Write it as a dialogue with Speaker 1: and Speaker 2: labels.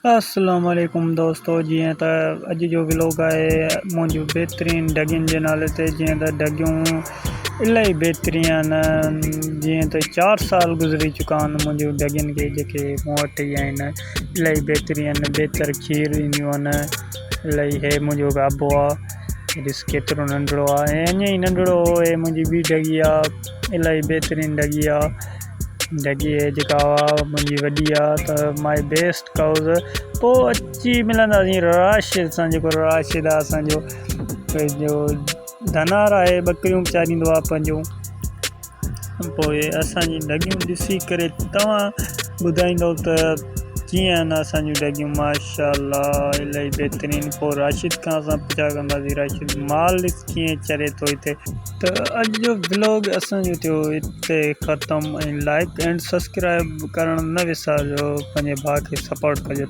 Speaker 1: अस्सलाम वालेकुम दोस्तों। जीअं त अॼु जो व्लॉग आहे मुंहिंजो बहितरीन डगियुनि जे नाले ते। जीअं त डगियूं इलाही बहितरीन आहिनि। जीअं त 4 साल गुज़री चुका आहिनि मुंहिंजो डगियुनि खे जेके मूं वटि ई आहिनि। इलाही बहितरीन आहिनि, बहितर खीर ॾींदियूं आहिनि इलाही। हे मुंहिंजो गाबो आहे, ॾिस केतिरो नंढिड़ो आहे ऐं अञा ई नंढिड़ो हो। हे मुंहिंजी ॿी डगी आहे, इलाही बहितरीन डगी आहे। डगी जेका मुंहिंजी वॾी आहे त माई बेस्ट काउज़। पोइ अची मिलंदासीं राशिद सां, जेको राशिद आहे असांजो पंहिंजो धनार आहे, ॿकरियूं चारींदो आहे पंहिंजो। पोइ असांजी डगियूं ॾिसी करे तव्हां ॿुधाईंदव त कीअं आहिनि असांजूं डगियूं। माशाअल्लाह इलाही बहितरीन। पोइ राशिद खां असां पुछा कंदासीं, राशिद माल ॾिस कीअं चरे थो हिते। त अॼु जो व्लॉग असांजो थियो हिते ख़तमु। ऐं लाइक एंड सब्सक्राइब करणु न विसारिजो, पंहिंजे भाउ खे सपोर्ट कजो।